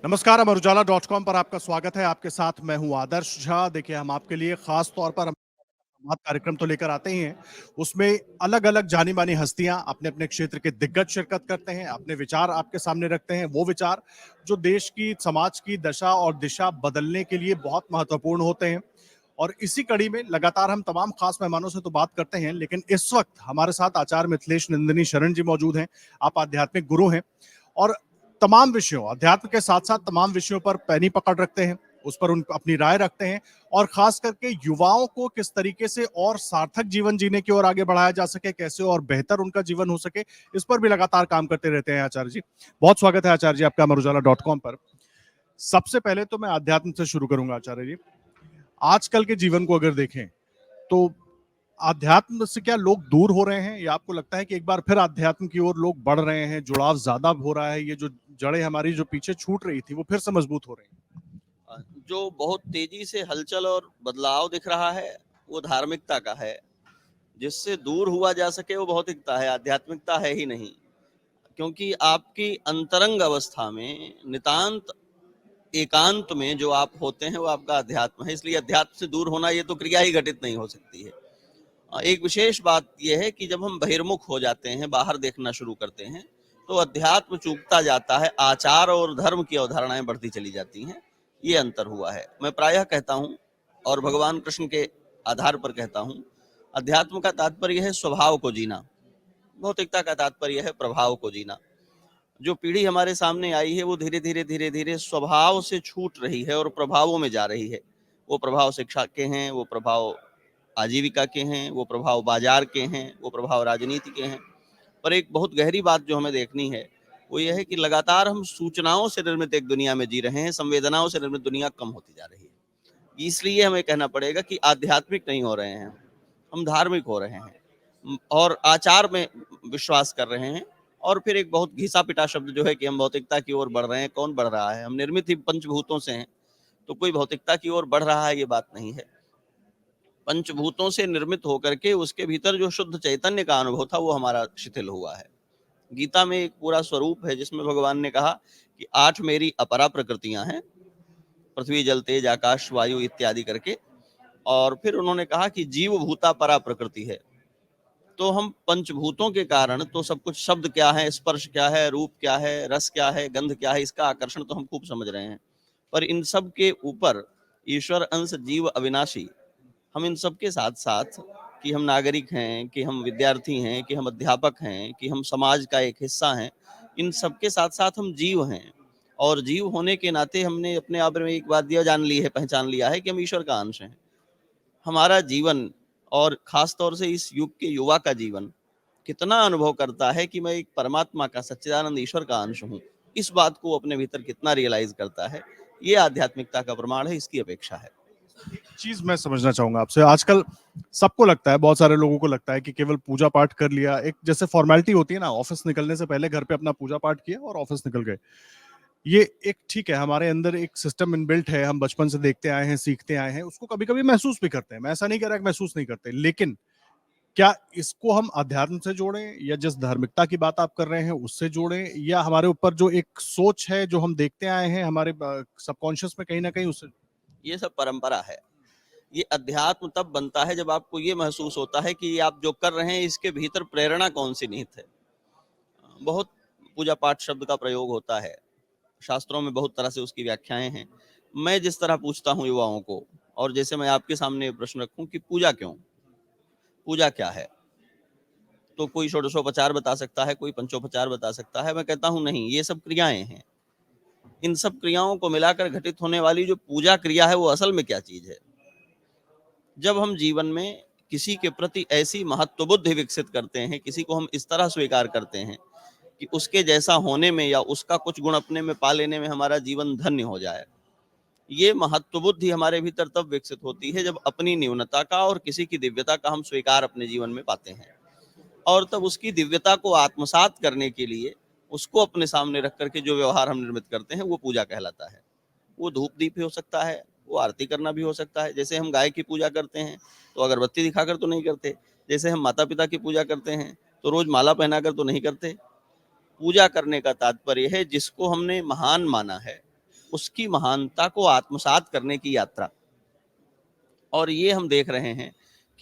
नमस्कार, अमर उजाला .com पर आपका स्वागत है। आपके साथ मैं हूं आदर्श झा। देखिए, हम आपके लिए खास तौर पर संवाद कार्यक्रम तो लेकर आते ही हैं। उसमें अलग-अलग जानी-मानी हस्तियां अपने-अपने क्षेत्र के दिग्गज शिरकत करते हैं, अपने विचार आपके सामने रखते हैं। वो विचार जो देश की, समाज की दशा और दिशा बदलने के लिए बहुत महत्वपूर्ण होते हैं। और इसी कड़ी में लगातार हम तमाम खास मेहमानों से तो बात करते हैं, लेकिन इस वक्त हमारे साथ आचार्य मिथिलेश नंदिनी शरण जी मौजूद हैं। आप आध्यात्मिक गुरु हैं और तमाम विषयों, अध्यात्म के साथ साथ तमाम विषयों पर पैनी पकड़ रखते हैं, उस पर उन अपनी राय रखते हैं और खास करके युवाओं को किस तरीके से और सार्थक जीवन जीने की ओर आगे बढ़ाया जा सके, कैसे और बेहतर उनका जीवन हो सके, इस पर भी लगातार काम करते रहते हैं आचार्य जी। बहुत स्वागत है आचार्य जी आपका अमर उजाला .com पर। सबसे पहले तो मैं अध्यात्म से शुरू करूंगा आचार्य जी। आजकल के जीवन को अगर देखें तो आध्यात्म से क्या लोग दूर हो रहे हैं, या आपको लगता है कि एक बार फिर आध्यात्म की ओर लोग बढ़ रहे हैं, जुड़ाव ज्यादा हो रहा है, ये जो जड़ें हमारी जो पीछे छूट रही थी वो फिर से मजबूत हो रही हैं? जो बहुत तेजी से हलचल और बदलाव दिख रहा है वो धार्मिकता का है। जिससे दूर हुआ जा सके वो भौतिकता है, आध्यात्मिकता है ही नहीं। क्योंकि आपकी अंतरंग अवस्था में नितांत एकांत में जो आप होते हैं वो आपका अध्यात्म है। इसलिए अध्यात्म से दूर होना ये तो क्रिया ही घटित नहीं हो सकती है। एक विशेष बात यह है कि जब हम बहिर्मुख हो जाते हैं, बाहर देखना शुरू करते हैं, तो अध्यात्म चूकता जाता है, आचार और धर्म की अवधारणाएं बढ़ती चली जाती हैं। ये अंतर हुआ है। मैं प्रायः कहता हूं और भगवान कृष्ण के आधार पर कहता हूं, अध्यात्म का तात्पर्य है स्वभाव को जीना, भौतिकता का तात्पर्य है प्रभाव को जीना। जो पीढ़ी हमारे सामने आई है वो धीरे धीरे स्वभाव से छूट रही है और प्रभावों में जा रही है। वो प्रभाव शिक्षा के हैं, वो प्रभाव आजीविका के हैं, वो प्रभाव बाजार के हैं, वो प्रभाव राजनीति के हैं। पर एक बहुत गहरी बात जो हमें देखनी है वो ये है कि लगातार हम सूचनाओं से निर्मित एक दुनिया में जी रहे हैं, संवेदनाओं से निर्मित दुनिया कम होती जा रही है। इसलिए हमें कहना पड़ेगा कि आध्यात्मिक नहीं हो रहे हैं, हम धार्मिक हो रहे हैं और आचार में विश्वास कर रहे हैं। और फिर एक बहुत घिसा पिटा शब्द जो है कि हम भौतिकता की ओर बढ़ रहे हैं। कौन बढ़ रहा है? हम निर्मित ही पंचभूतों से हैं, तो कोई भौतिकता की ओर बढ़ रहा है ये बात नहीं है। पंचभूतों से निर्मित होकर के उसके भीतर जो शुद्ध चैतन्य का अनुभव था वो हमारा शिथिल हुआ है। गीता में एक पूरा स्वरूप है जिसमें भगवान ने कहा कि 8 मेरी अपरा प्रकृतियां हैं, पृथ्वी जल तेज आकाश वायु इत्यादि करके। और फिर उन्होंने कहा कि जीव भूता परा प्रकृति है। तो हम पंचभूतों के कारण तो सब कुछ, शब्द क्या है, स्पर्श क्या है, रूप क्या है, रस क्या है, गंध क्या है, इसका आकर्षण तो हम खूब समझ रहे हैं। पर इन सब के ऊपर ईश्वर अंश जीव अविनाशी, हम इन सब के साथ साथ कि हम नागरिक हैं, कि हम विद्यार्थी हैं, कि हम अध्यापक हैं, कि हम समाज का एक हिस्सा हैं, इन सब के साथ साथ हम जीव हैं। और जीव होने के नाते हमने अपने आप में एक बात यह जान ली है, पहचान लिया है कि हम ईश्वर का अंश हैं। हमारा जीवन और खास तौर से इस युग के युवा का जीवन कितना अनुभव करता है कि मैं एक परमात्मा का, सच्चिदानंद ईश्वर का अंश हूँ। इस बात को अपने भीतर कितना रियलाइज करता है, ये आध्यात्मिकता का प्रमाण है, इसकी अपेक्षा है। एक चीज मैं समझना चाहूंगा आपसे। आजकल सबको लगता है, बहुत सारे लोगों को लगता है कि केवल पूजा पाठ कर लिया, एक जैसे फॉर्मेलिटी होती है ना, ऑफिस निकलने से पहले घर पे अपना पूजा पाठ किया और ऑफिस निकल गए, ये एक ठीक है। हमारे अंदर एक सिस्टम इनबिल्ट है, हम बचपन से देखते आए हैं, सीखते आए हैं, उसको कभी कभी महसूस भी करते हैं। मैं ऐसा नहीं कह रहा कि महसूस नहीं करते, लेकिन क्या इसको हम अध्यात्म से जोड़ें, या जिस धार्मिकता की बात आप कर रहे हैं उससे जोड़ें, या हमारे ऊपर जो एक सोच है जो हम देखते आए हैं हमारे सबकॉन्शियस में कहीं ना कहीं उससे? ये सब परंपरा है। ये अध्यात्म तब बनता है जब आपको ये महसूस होता है कि आप जो कर रहे हैं इसके भीतर प्रेरणा कौन सी निहित है। बहुत पूजा पाठ शब्द का प्रयोग होता है, शास्त्रों में बहुत तरह से उसकी व्याख्याएं हैं। मैं जिस तरह पूछता हूँ युवाओं को, और जैसे मैं आपके सामने प्रश्न रखूं कि पूजा क्यों, पूजा क्या है, तो कोई षोडशोपचार बता सकता है, कोई पंचोपचार बता सकता है। मैं कहता हूँ नहीं, ये सब क्रियाएं हैं। इन सब क्रियाओं को मिलाकर घटित होने वाली जो पूजा क्रिया है वो असल में क्या चीज है। जब हम जीवन में किसी के प्रति ऐसी महत्व बुद्धि विकसित करते हैं, किसी को हम इस तरह स्वीकार करते हैं कि उसके जैसा होने में या उसका कुछ गुण अपने में पा लेने में हमारा जीवन धन्य हो जाए, ये महत्व बुद्धि हमारे भीतर तब विकसित होती है जब अपनी न्यूनता का और किसी की दिव्यता का हम स्वीकार अपने जीवन में पाते हैं। और तब उसकी दिव्यता को आत्मसात करने के लिए उसको अपने सामने रख करके जो व्यवहार हम निर्मित करते हैं वो पूजा कहलाता है। वो धूप दीप भी हो सकता है, वो आरती करना भी हो सकता है। जैसे हम गाय की पूजा करते हैं तो अगरबत्ती दिखाकर तो नहीं करते, जैसे हम माता पिता की पूजा करते हैं तो रोज माला पहनाकर तो नहीं करते। पूजा करने का तात्पर्य है जिसको हमने महान माना है, उसकी महानता को आत्मसात करने की यात्रा। और ये हम देख रहे हैं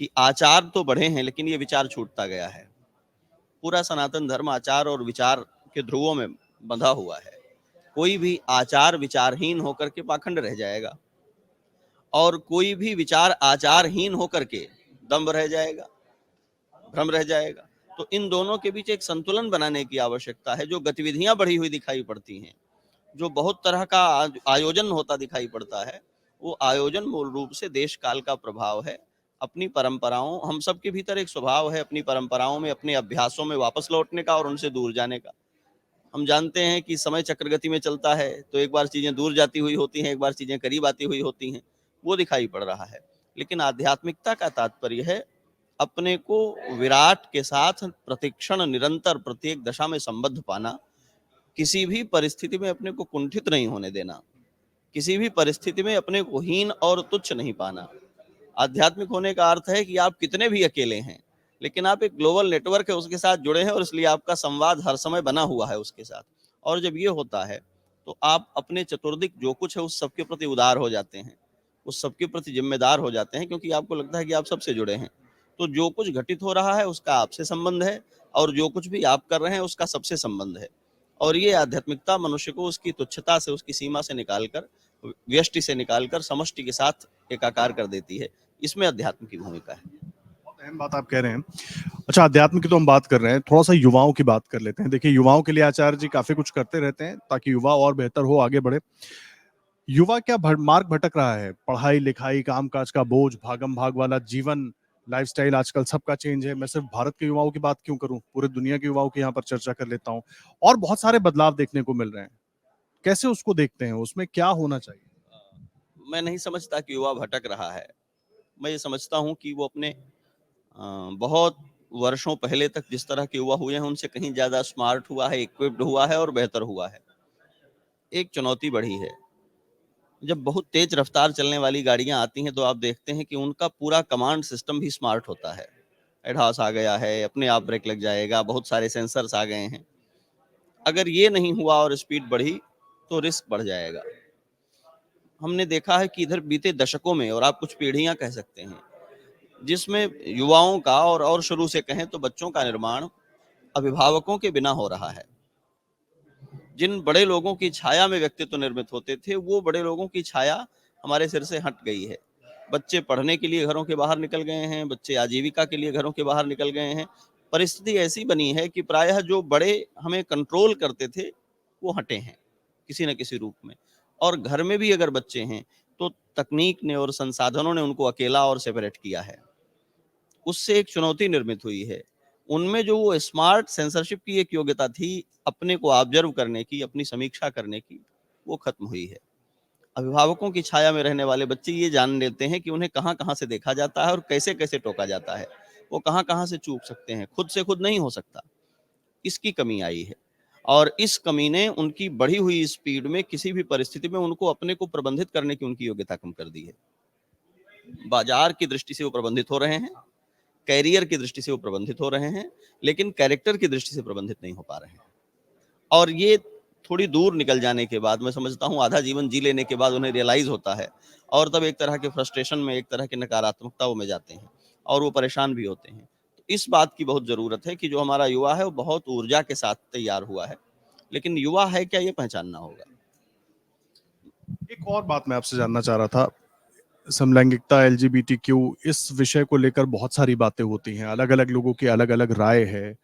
कि आचार तो बढ़े हैं, लेकिन ये विचार छूटता गया है। पूरा सनातन धर्म आचार और विचार के ध्रुवों में बंधा हुआ है। कोई भी आचार विचारहीन होकर के पाखंड रह जाएगा, और कोई भी विचार आचारहीन होकर के दम्भ रह जाएगा, भ्रम रह जाएगा। तो इन दोनों के बीच एक संतुलन बनाने की आवश्यकता है। जो गतिविधियां बढ़ी हुई दिखाई पड़ती हैं, जो बहुत तरह का आयोजन होता दिखाई पड़ता है, वो आयोजन मूल रूप से देश काल का प्रभाव है। अपनी परंपराओं, हम सबके भीतर एक स्वभाव है अपनी परंपराओं में, अपने अभ्यासों में वापस लौटने का और उनसे दूर जाने का। हम जानते हैं कि समय चक्र गति में चलता है, तो एक बार चीजें दूर जाती हुई होती हैं, एक बार चीजें करीब आती हुई होती हैं, वो दिखाई पड़ रहा है। लेकिन आध्यात्मिकता का तात्पर्य है अपने को विराट के साथ प्रतिक्षण निरंतर प्रत्येक दशा में संबद्ध पाना, किसी भी परिस्थिति में अपने को कुंठित नहीं होने देना, किसी भी परिस्थिति में अपने को हीन और तुच्छ नहीं पाना। आध्यात्मिक होने का अर्थ है कि आप कितने भी अकेले हैं, लेकिन आप एक ग्लोबल नेटवर्क है उसके साथ जुड़े हैं, और इसलिए आपका संवाद हर समय बना हुआ है उसके साथ। और जब ये होता है तो आप अपने चतुर्दिक जो कुछ है उस सबके प्रति उदार हो जाते हैं, उस सबके प्रति जिम्मेदार हो जाते हैं, क्योंकि आपको लगता है कि आप सबसे जुड़े हैं। तो जो कुछ घटित हो रहा है उसका आपसे संबंध है, और जो कुछ भी आप कर रहे हैं उसका सबसे संबंध है। और ये आध्यात्मिकता मनुष्य को उसकी तुच्छता से, उसकी सीमा से निकालकर, व्यष्टि से निकालकर समष्टि के साथ एकाकार कर देती है। इसमें अध्यात्म की भूमिका है। बहुत अहम बात आप कह रहे हैं। अच्छा, अध्यात्म की तो हम बात कर रहे हैं, थोड़ा सा युवाओं की बात कर लेते हैं। देखिए, युवाओं के लिए आचार्य जी काफी कुछ करते रहते हैं ताकि युवा और बेहतर हो, आगे बढ़े। युवा क्या मार्ग भटक रहा है? पढ़ाई लिखाई, कामकाज का बोझ, भागम भाग वाला जीवन, लाइफस्टाइल आजकल सबका चेंज है। मैं सिर्फ भारत के युवाओं की बात क्यों करूं, पूरे दुनिया के युवाओं की यहाँ पर चर्चा कर लेता हूं। और बहुत सारे बदलाव देखने को मिल रहे हैं। कैसे उसको देखते हैं, उसमें क्या होना चाहिए? मैं नहीं समझता कि युवा भटक रहा है। मैं ये समझता हूँ कि वो अपने बहुत वर्षों पहले तक जिस तरह के युवा हुए हैं उनसे कहीं ज्यादा स्मार्ट हुआ है, इक्विप्ड हुआ है और बेहतर हुआ है। एक चुनौती बढ़ी है। जब बहुत तेज रफ्तार चलने वाली गाड़ियां आती हैं तो आप देखते हैं कि उनका पूरा कमांड सिस्टम भी स्मार्ट होता है। एडहास आ गया है, अपने आप ब्रेक लग जाएगा, बहुत सारे सेंसर्स आ गए हैं। अगर ये नहीं हुआ और स्पीड बढ़ी तो रिस्क बढ़ जाएगा। हमने देखा है कि इधर बीते दशकों में, और आप कुछ पीढ़ियां कह सकते हैं, जिसमें युवाओं का और शुरू से कहें तो बच्चों का निर्माण अभिभावकों के बिना हो रहा है। जिन बड़े लोगों की छाया में व्यक्तित्व निर्मित होते थे, वो बड़े लोगों की छाया हमारे सिर से हट गई है। बच्चे पढ़ने के लिए घरों के बाहर निकल गए हैं, बच्चे आजीविका के लिए घरों के बाहर निकल गए हैं। परिस्थिति ऐसी बनी है कि प्रायः जो बड़े हमें कंट्रोल करते थे वो हटे हैं किसी न किसी रूप में। और घर में भी अगर बच्चे हैं तो तकनीक ने और संसाधनों ने उनको अकेला और सेपरेट किया है। उससे एक चुनौती निर्मित हुई है। उनमें जो वो स्मार्ट सेंसरशिप की एक योग्यता थी, अपने को ऑब्जर्व करने की, अपनी समीक्षा करने की, वो खत्म हुई है। अभिभावकों की छाया में रहने वाले बच्चे ये जान लेते हैं कि उन्हें कहाँ-कहाँ से देखा जाता है और कैसे-कैसे टोका जाता है। वो कहाँ-कहाँ से चूक सकते हैं, खुद से खुद नहीं हो सकता। इसकी कमी आई है, और इस कमी ने उनकी बढ़ी हुई स्पीड में किसी भी परिस्थिति में उनको अपने को प्रबंधित करने की उनकी योग्यता कम कर दी है। बाजार की दृष्टि से वो प्रबंधित हो रहे हैं, कैरियर की दृष्टि से वो प्रबंधित हो रहे हैं, लेकिन कैरेक्टर की दृष्टि से प्रबंधित नहीं हो पा रहे हैं। और ये थोड़ी दूर निकल जाने के बाद, मैं समझता हूँ आधा जीवन जी लेने के बाद उन्हें रियलाइज होता है, और तब एक तरह के फ्रस्ट्रेशन में, एक तरह की नकारात्मकता में जाते हैं, और वो परेशान भी होते हैं। तो इस बात की बहुत ज़रूरत है कि जो हमारा युवा है वो बहुत ऊर्जा के साथ तैयार हुआ है, लेकिन युवा है क्या ये पहचानना होगा। एक और बात मैं आपसे जानना चाह रहा था। समलैंगिकता, एलजीबीटीक्यू, इस विषय को लेकर बहुत सारी बातें होती हैं, अलग अलग लोगों की अलग अलग राय है।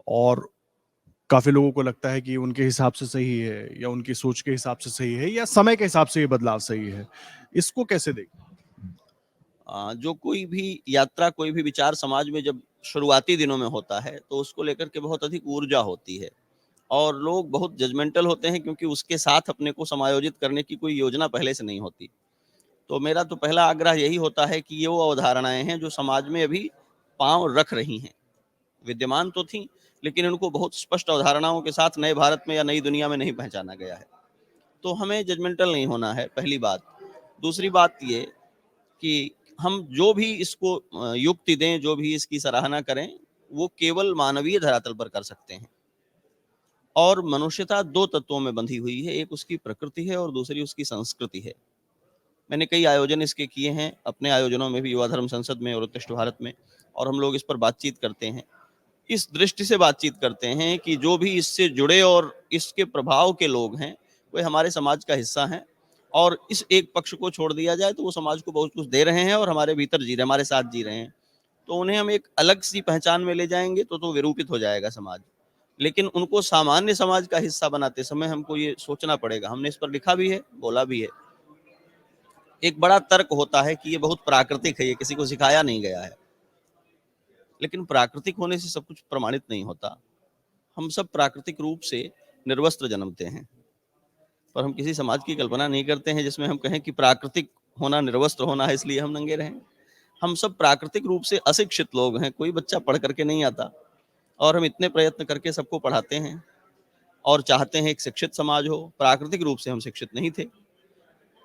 और काफी लोगों को लगता है कि उनके हिसाब से सही है, या उनकी सोच के हिसाब से सही है, या समय के हिसाब से ये बदलाव सही है। इसको कैसे देखें? जो कोई भी यात्रा, कोई भी विचार समाज में जब शुरुआती दिनों में होता है तो उसको लेकर के बहुत अधिक ऊर्जा होती है, और लोग बहुत जजमेंटल होते हैं, क्योंकि उसके साथ अपने को समायोजित करने की कोई योजना पहले से नहीं होती। तो मेरा तो पहला आग्रह यही होता है कि ये वो अवधारणाएं हैं जो समाज में अभी पांव रख रही हैं, विद्यमान तो थी, लेकिन इनको बहुत स्पष्ट अवधारणाओं के साथ नए भारत में या नई दुनिया में नहीं पहचाना गया है। तो हमें जजमेंटल नहीं होना है, पहली बात। दूसरी बात ये कि हम जो भी इसको युक्ति दें, जो भी इसकी सराहना करें, वो केवल मानवीय धरातल पर कर सकते हैं। और मनुष्यता दो तत्वों में बंधी हुई है, एक उसकी प्रकृति है और दूसरी उसकी संस्कृति है। मैंने कई आयोजन इसके किए हैं, अपने आयोजनों में भी, युवा धर्म संसद में और उत्कृष्ट भारत में, और हम लोग इस पर बातचीत करते हैं। इस दृष्टि से बातचीत करते हैं कि जो भी इससे जुड़े और इसके प्रभाव के लोग हैं, वे हमारे समाज का हिस्सा हैं, और इस एक पक्ष को छोड़ दिया जाए तो वो समाज को बहुत कुछ दे रहे हैं और हमारे भीतर जी रहे, हमारे साथ जी रहे हैं। तो उन्हें हम एक अलग सी पहचान में ले जाएंगे तो विरूपित हो जाएगा समाज। लेकिन उनको सामान्य समाज का हिस्सा बनाते समय हमको ये सोचना पड़ेगा। हमने इस पर लिखा भी है, बोला भी है। एक बड़ा तर्क होता है कि ये बहुत प्राकृतिक है, ये किसी को सिखाया नहीं गया है। लेकिन प्राकृतिक होने से सब कुछ प्रमाणित नहीं होता। हम सब प्राकृतिक रूप से निर्वस्त्र जन्मते हैं, पर हम किसी समाज की कल्पना नहीं करते हैं जिसमें हम कहें कि प्राकृतिक होना निर्वस्त्र होना है इसलिए हम नंगे रहें। हम सब प्राकृतिक रूप से अशिक्षित लोग हैं, कोई बच्चा पढ़ करके नहीं आता, और हम इतने प्रयत्न करके सबको पढ़ाते हैं और चाहते हैं एक शिक्षित समाज हो। प्राकृतिक रूप से हम शिक्षित नहीं थे।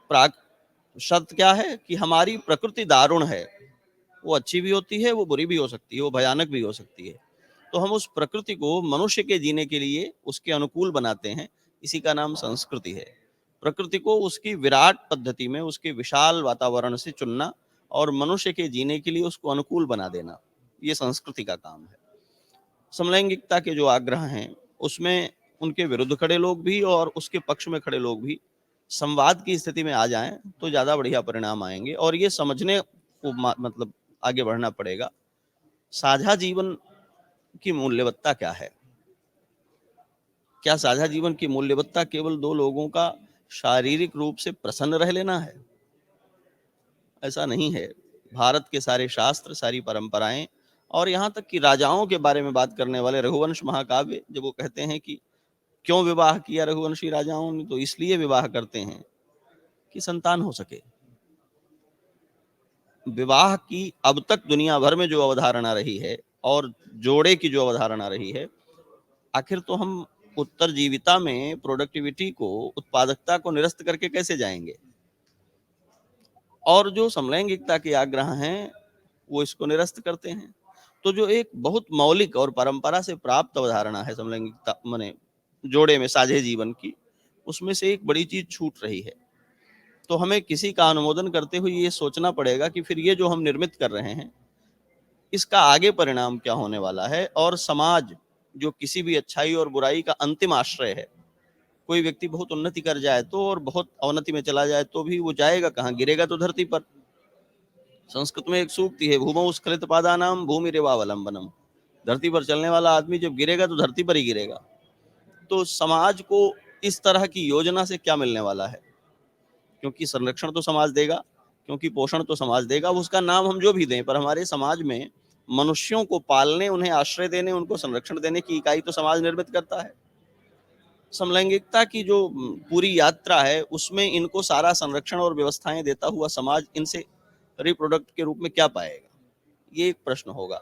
प्राक शर्त क्या है कि हमारी प्रकृति दारुण है, वो अच्छी भी होती है, वो बुरी भी हो सकती है, वो भयानक भी हो सकती है। तो हम उस प्रकृति को मनुष्य के जीने के लिए उसके अनुकूल बनाते हैं, इसी का नाम संस्कृति है। प्रकृति को उसकी विराट पद्धति में, उसके विशाल वातावरण से चुनना और मनुष्य के जीने के लिए उसको अनुकूल बना देना, ये संस्कृति का काम है। समलैंगिकता के जो आग्रह हैं, उसमें उनके विरुद्ध खड़े लोग भी और उसके पक्ष में खड़े लोग भी संवाद की स्थिति में आ जाएं तो ज़्यादा बढ़िया परिणाम आएंगे। और ये समझने को मतलब आगे बढ़ना पड़ेगा, साझा जीवन की मूल्यवत्ता क्या है। क्या साझा जीवन की मूल्यवत्ता केवल दो लोगों का शारीरिक रूप से प्रसन्न रह लेना है? ऐसा नहीं है। भारत के सारे शास्त्र, सारी परंपराएं, और यहाँ तक कि राजाओं के बारे में बात करने वाले रघुवंश महाकाव्य, जब वो कहते हैं कि क्यों विवाह किया रघुवंशी राजाओं ने, तो इसलिए विवाह करते हैं कि संतान हो सके। विवाह की अब तक दुनिया भर में जो अवधारणा रही है और जोड़े की जो अवधारणा रही है, आखिर तो हम उत्तरजीविता में प्रोडक्टिविटी को, उत्पादकता को निरस्त करके कैसे जाएंगे? और जो समलैंगिकता के आग्रह हैं वो इसको निरस्त करते हैं। तो जो एक बहुत मौलिक और परंपरा से प्राप्त अवधारणा है समलैंगिकता माने जोड़े में साझे जीवन की, उसमें से एक बड़ी चीज छूट रही है। तो हमें किसी का अनुमोदन करते हुए ये सोचना पड़ेगा कि फिर ये जो हम निर्मित कर रहे हैं, इसका आगे परिणाम क्या होने वाला है। और समाज जो किसी भी अच्छाई और बुराई का अंतिम आश्रय है, कोई व्यक्ति बहुत उन्नति कर जाए तो और बहुत अवनति में चला जाए तो भी वो जाएगा कहाँ? गिरेगा तो धरती पर। संस्कृत में एक सूक्ति है, भूमौ स्खलित पादानाम भूमिरेवावलंबनम। धरती पर चलने वाला आदमी जब गिरेगा तो धरती पर ही गिरेगा। तो समाज को इस तरह की योजना से क्या मिलने वाला है? क्योंकि संरक्षण तो समाज देगा, क्योंकि पोषण तो समाज देगा, उसका नाम हम जो भी दें, पर हमारे समाज में मनुष्यों को पालने, उन्हें आश्रय देने, उनको संरक्षण देने की इकाई तो समाज निर्मित करता है। समलैंगिकता की जो पूरी यात्रा है, उसमें इनको सारा संरक्षण और व्यवस्थाएं देता हुआ समाज इनसे रिप्रोडक्ट के रूप में क्या पाएगा? ये एक प्रश्न होगा।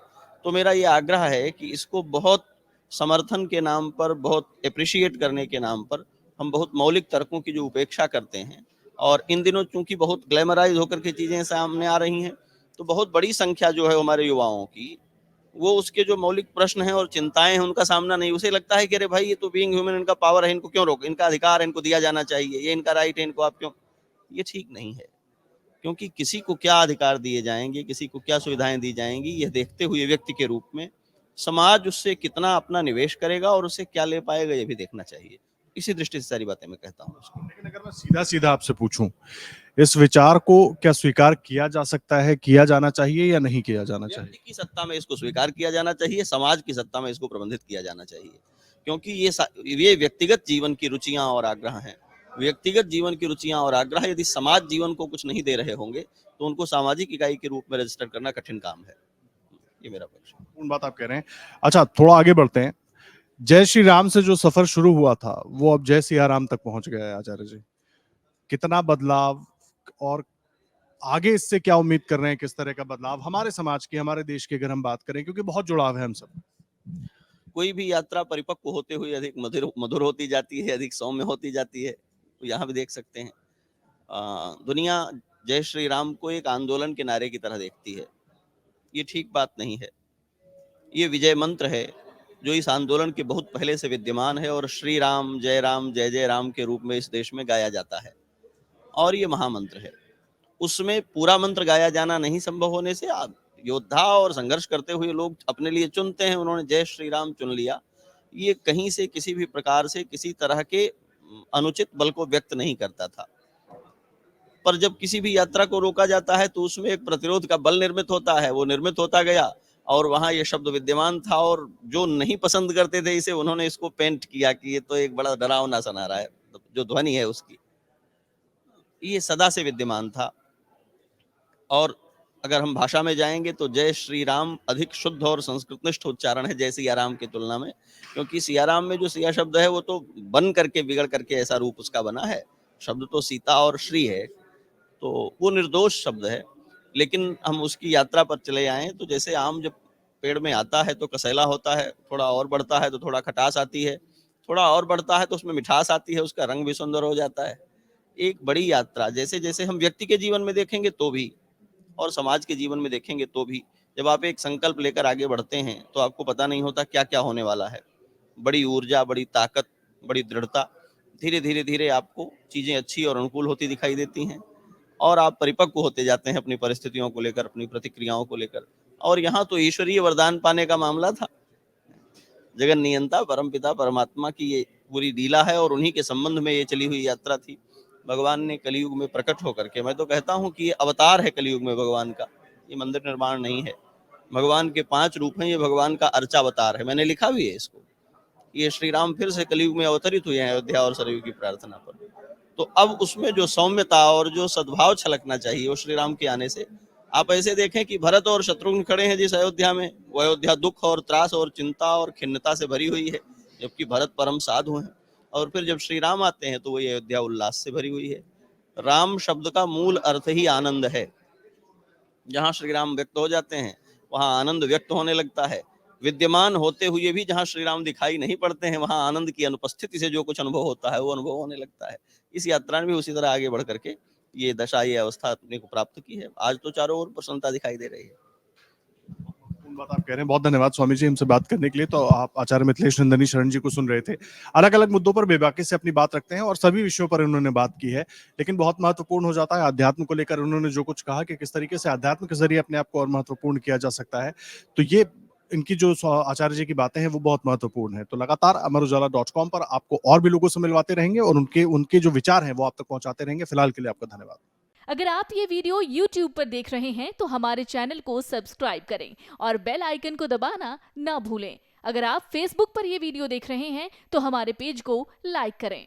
तो मेरा ये आग्रह है कि इसको बहुत समर्थन के नाम पर, बहुत एप्रिशिएट करने के नाम पर, हम बहुत मौलिक तर्कों की जो उपेक्षा करते हैं, और इन दिनों चूंकि बहुत ग्लैमराइज होकर के चीजें सामने आ रही हैं, तो बहुत बड़ी संख्या जो है हमारे युवाओं की, वो उसके जो मौलिक प्रश्न हैं और चिंताएं हैं उनका सामना नहीं। उसे लगता है कि अरे भाई, ये तो बीइंग ह्यूमन, इनका पावर है, इनको क्यों रोक, इनका अधिकार है, इनको दिया जाना चाहिए, ये इनका राइट है, इनको आप क्यों? ये ठीक नहीं है। क्योंकि किसी को क्या अधिकार दिए जाएंगे, किसी को क्या सुविधाएं दी जाएंगी, यह देखते हुए व्यक्ति के रूप में समाज उससे कितना अपना निवेश करेगा और उससे क्या ले पाएगा, ये भी देखना चाहिए। इसी दृष्टि से सारी बातें मैं कहता हूँ उसको। लेकिन अगर मैं सीधा सीधा आपसे पूछूं, इस विचार को क्या स्वीकार किया जा सकता है, किया जाना चाहिए या नहीं किया जाना चाहिए? व्यक्ति की सत्ता में इसको स्वीकार किया जाना चाहिए, समाज की सत्ता में इसको प्रबंधित किया जाना चाहिए। क्योंकि ये व्यक्तिगत जीवन की रुचियां और आग्रह हैं। व्यक्तिगत जीवन की रुचियां और आग्रह यदि समाज जीवन को कुछ नहीं दे रहे होंगे तो उनको सामाजिक इकाई के रूप में रजिस्टर करना कठिन काम है। ये मेरा पक्ष है। पूर्ण बात आप कह रहे हैं। अच्छा, थोड़ा आगे बढ़ते हैं। जय श्री राम से जो सफर शुरू हुआ था वो अब जय सिया राम तक पहुंच गया है आचार्य जी। कितना बदलाव, और आगे इससे क्या उम्मीद कर रहे हैं, किस तरह का बदलाव हमारे समाज की, हमारे देश की अगर हम बात करें, क्योंकि बहुत जुड़ाव है हम सब। कोई भी यात्रा परिपक्व होते हुए अधिक मधुर मधुर होती जाती है, अधिक सौम्य होती जाती है। तो यहाँ भी देख सकते हैं दुनिया जय श्री राम को एक आंदोलन के नारे की तरह देखती है। ये ठीक बात नहीं है। ये विजय मंत्र है जो इस आंदोलन के बहुत पहले से विद्यमान है और श्री राम, जय जय राम के रूप में इस देश में गाया जाता है और ये महामंत्र है। उसमें पूरा मंत्र गाया जाना नहीं संभव होने से आप योद्धा और संघर्ष करते हुए लोग अपने लिए चुनते हैं, उन्होंने जय श्री राम चुन लिया। ये कहीं से किसी भी प्रकार से किसी तरह के अनुचित बल को व्यक्त नहीं करता था। पर जब किसी भी यात्रा को रोका जाता है तो उसमें एक प्रतिरोध का बल निर्मित होता है, वो निर्मित होता गया और वहां ये शब्द विद्यमान था और जो नहीं पसंद करते थे इसे उन्होंने इसको पेंट किया कि ये तो एक बड़ा डरावना सा नारा है, जो ध्वनि है उसकी, ये सदा से विद्यमान था। और अगर हम भाषा में जाएंगे तो जय श्री राम अधिक शुद्ध और संस्कृतनिष्ठ उच्चारण है जय सियाराम की तुलना में, क्योंकि सियाराम में जो सिया शब्द है वो तो बन करके बिगड़ करके ऐसा रूप उसका बना है, शब्द तो सीता और श्री है, तो वो निर्दोष शब्द है। लेकिन हम उसकी यात्रा पर चले आए तो जैसे आम जब पेड़ में आता है तो कसैला होता है, थोड़ा और बढ़ता है तो थोड़ा खटास आती है, थोड़ा और बढ़ता है तो उसमें मिठास आती है, उसका रंग भी सुंदर हो जाता है। एक बड़ी यात्रा जैसे जैसे हम व्यक्ति के जीवन में देखेंगे तो भी और समाज के जीवन में देखेंगे तो भी, जब आप एक संकल्प लेकर आगे बढ़ते हैं तो आपको पता नहीं होता क्या क्या होने वाला है। बड़ी ऊर्जा, बड़ी ताकत, बड़ी दृढ़ता, धीरे धीरे धीरे आपको चीजें अच्छी और अनुकूल होती दिखाई देती हैं और आप परिपक्व होते जाते हैं अपनी परिस्थितियों को लेकर, अपनी प्रतिक्रियाओं को लेकर। और यहाँ तो ईश्वरीय वरदान पाने का मामला था। जगन नियंता परमपिता परमात्मा की ये पूरी लीला है और उन्हीं के संबंध में ये चली हुई यात्रा थी। भगवान ने कलयुग में प्रकट होकर के, मैं तो कहता हूँ कि ये अवतार है कलयुग में भगवान का, ये मंदिर निर्माण नहीं है। भगवान के 5 रूप हैं, ये भगवान का अर्चावतार है, मैंने लिखा भी है इसको। ये श्री राम फिर से कलयुग में अवतरित हुए हैं अयोध्या और सरयू की प्रार्थना पर। तो अब उसमें जो सौम्यता और जो सद्भाव छलकना चाहिए वो श्री राम के आने से, आप ऐसे देखें कि भरत और शत्रुघ्न खड़े हैं जिस अयोध्या में, वो अयोध्या दुख और त्रास और चिंता और खिन्नता से भरी हुई है, जबकि भरत परम साधु हैं। और फिर जब श्री राम आते हैं तो वो ये अयोध्या उल्लास से भरी हुई है। राम शब्द का मूल अर्थ ही आनंद है। जहाँ श्री राम व्यक्त हो जाते हैं वहाँ आनंद व्यक्त होने लगता है। विद्यमान होते हुए भी जहाँ श्री राम दिखाई नहीं पड़ते हैं वहाँ आनंद की अनुपस्थिति से जो कुछ अनुभव होता है वो अनुभव होने लगता है। इस यात्रा ने भी उसी तरह आगे बढ़ करके ये दशा, ये अवस्था अपने को प्राप्त की है। आज तो चारों ओर प्रसन्नता दिखाई दे रही है। बात आप कह रहे हैं, बहुत धन्यवाद स्वामी जी हमसे बात करने के लिए। तो आप आचार्य मिथिलेश नंदनी शरण जी को सुन रहे थे। अलग अलग मुद्दों पर बेबाकी से अपनी बात रखते हैं और सभी विषयों पर उन्होंने बात की है, लेकिन बहुत महत्वपूर्ण हो जाता है अध्यात्म को लेकर उन्होंने जो कुछ कहा कि किस तरीके से अध्यात्म के जरिए अपने आप को और महत्वपूर्ण किया जा सकता है। तो ये इनकी जो आचार्य जी की बातें हैं वो बहुत महत्वपूर्ण है। तो लगातार अमरुजाला.com पर आपको और भी लोगों से मिलवाते रहेंगे और उनके उनके जो विचार हैं वो आप तक पहुंचाते रहेंगे। फिलहाल के लिए आपका धन्यवाद। अगर आप ये वीडियो YouTube पर देख रहे हैं तो हमारे चैनल को सब्सक्राइब करें और बेल आइकन को दबाना ना भूलें। अगर आप Facebook पर ये वीडियो देख रहे हैं तो हमारे पेज को लाइक करें।